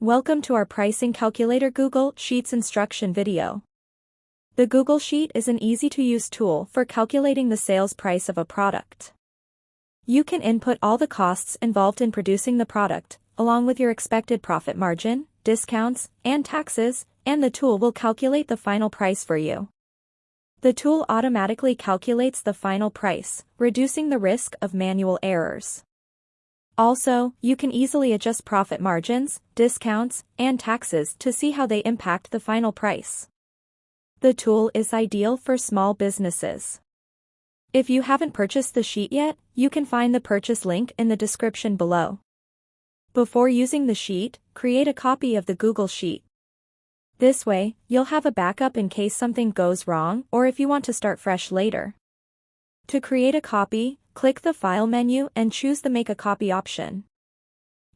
Welcome to our Pricing Calculator Google Sheets instruction video. The Google Sheet is an easy-to-use tool for calculating the sales price of a product. You can input all the costs involved in producing the product, along with your expected profit margin, discounts, and taxes, and the tool will calculate the final price for you. The tool automatically calculates the final price, reducing the risk of manual errors. Also, you can easily adjust profit margins, discounts, and taxes to see how they impact the final price. The tool is ideal for small businesses. If you haven't purchased the sheet yet, you can find the purchase link in the description below. Before using the sheet, create a copy of the Google Sheet. This way, you'll have a backup in case something goes wrong or if you want to start fresh later. To create a copy, click the File menu and choose the Make a Copy option.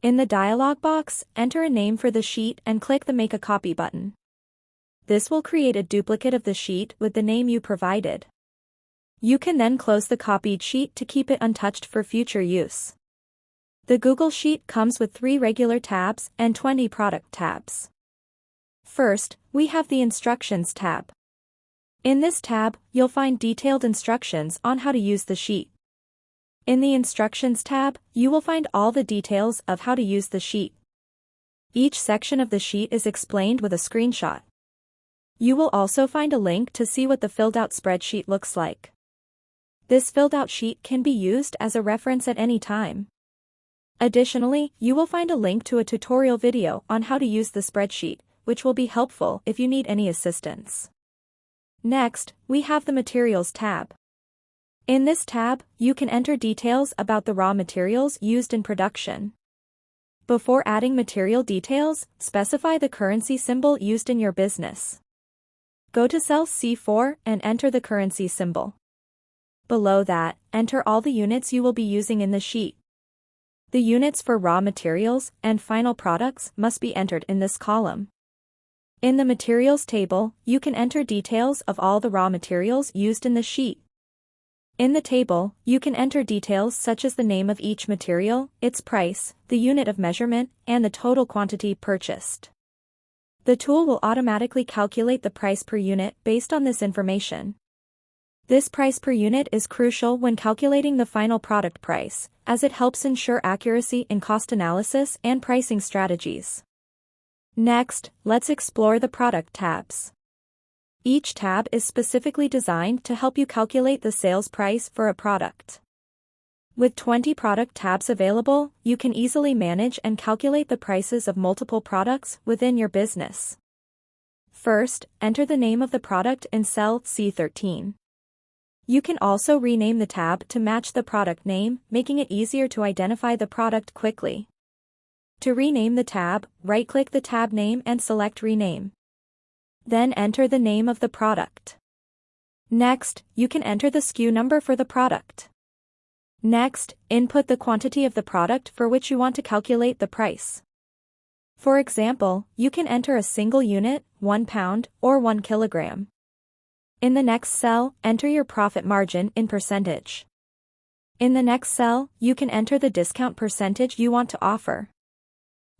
In the dialog box, enter a name for the sheet and click the Make a Copy button. This will create a duplicate of the sheet with the name you provided. You can then close the copied sheet to keep it untouched for future use. The Google Sheet comes with 3 regular tabs and 20 product tabs. First, we have the Instructions tab. In this tab, you'll find detailed instructions on how to use the sheet. In the Instructions tab, you will find all the details of how to use the sheet. Each section of the sheet is explained with a screenshot. You will also find a link to see what the filled-out spreadsheet looks like. This filled-out sheet can be used as a reference at any time. Additionally, you will find a link to a tutorial video on how to use the spreadsheet, which will be helpful if you need any assistance. Next, we have the Materials tab. In this tab, you can enter details about the raw materials used in production. Before adding material details, specify the currency symbol used in your business. Go to cell C4 and enter the currency symbol. Below that, enter all the units you will be using in the sheet. The units for raw materials and final products must be entered in this column. In the Materials table, you can enter details of all the raw materials used in the sheet. In the table, you can enter details such as the name of each material, its price, the unit of measurement, and the total quantity purchased. The tool will automatically calculate the price per unit based on this information. This price per unit is crucial when calculating the final product price, as it helps ensure accuracy in cost analysis and pricing strategies. Next, let's explore the Product tabs. Each tab is specifically designed to help you calculate the sales price for a product. With 20 product tabs available, you can easily manage and calculate the prices of multiple products within your business. First, enter the name of the product in cell C13. You can also rename the tab to match the product name, making it easier to identify the product quickly. To rename the tab, right-click the tab name and select Rename. Then enter the name of the product. Next, you can enter the SKU number for the product. Next, input the quantity of the product for which you want to calculate the price. For example, you can enter a single unit, 1 pound, or 1 kilogram. In the next cell, enter your profit margin in percentage. In the next cell, you can enter the discount percentage you want to offer.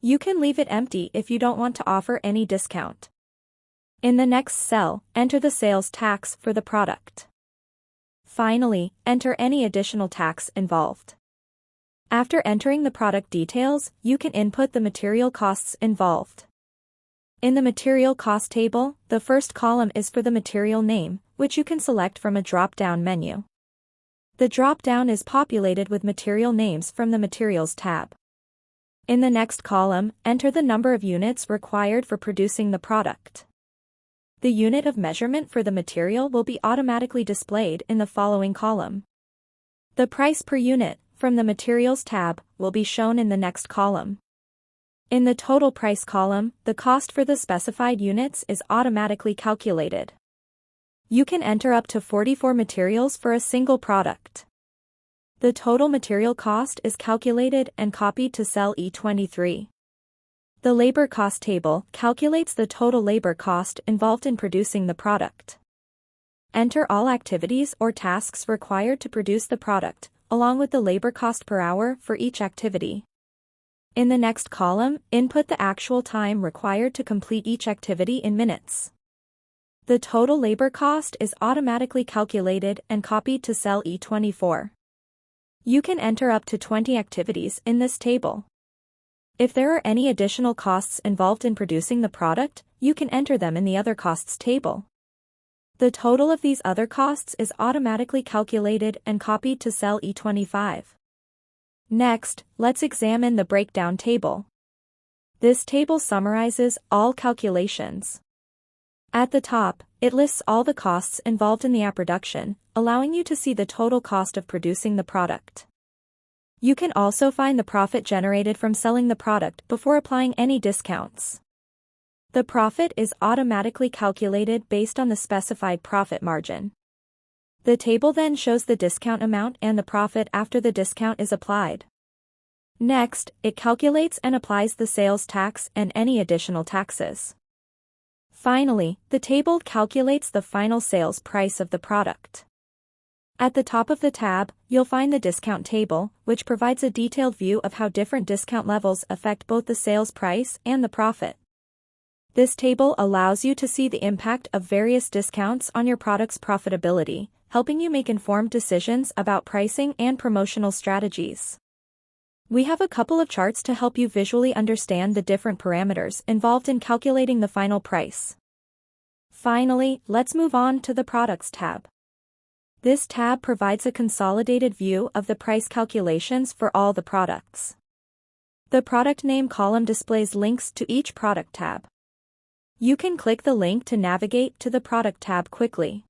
You can leave it empty if you don't want to offer any discount. In the next cell, enter the sales tax for the product. Finally, enter any additional tax involved. After entering the product details, you can input the material costs involved. In the Material Cost table, the first column is for the material name, which you can select from a drop-down menu. The drop-down is populated with material names from the Materials tab. In the next column, enter the number of units required for producing the product. The unit of measurement for the material will be automatically displayed in the following column. The price per unit, from the Materials tab, will be shown in the next column. In the Total Price column, the cost for the specified units is automatically calculated. You can enter up to 44 materials for a single product. The total material cost is calculated and copied to cell E23. The Labor Cost table calculates the total labor cost involved in producing the product. Enter all activities or tasks required to produce the product, along with the labor cost per hour for each activity. In the next column, input the actual time required to complete each activity in minutes. The total labor cost is automatically calculated and copied to cell E24. You can enter up to 20 activities in this table. If there are any additional costs involved in producing the product, you can enter them in the other costs table. The total of these other costs is automatically calculated and copied to cell E25. Next, let's examine the breakdown table. This table summarizes all calculations. At the top, it lists all the costs involved in the app production, allowing you to see the total cost of producing the product. You can also find the profit generated from selling the product before applying any discounts. The profit is automatically calculated based on the specified profit margin. The table then shows the discount amount and the profit after the discount is applied. Next, it calculates and applies the sales tax and any additional taxes. Finally, the table calculates the final sales price of the product. At the top of the tab, you'll find the discount table, which provides a detailed view of how different discount levels affect both the sales price and the profit. This table allows you to see the impact of various discounts on your product's profitability, helping you make informed decisions about pricing and promotional strategies. We have a couple of charts to help you visually understand the different parameters involved in calculating the final price. Finally, let's move on to the Products tab. This tab provides a consolidated view of the price calculations for all the products. The Product Name column displays links to each product tab. You can click the link to navigate to the Product tab quickly.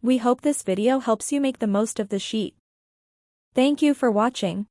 We hope this video helps you make the most of the sheet. Thank you for watching.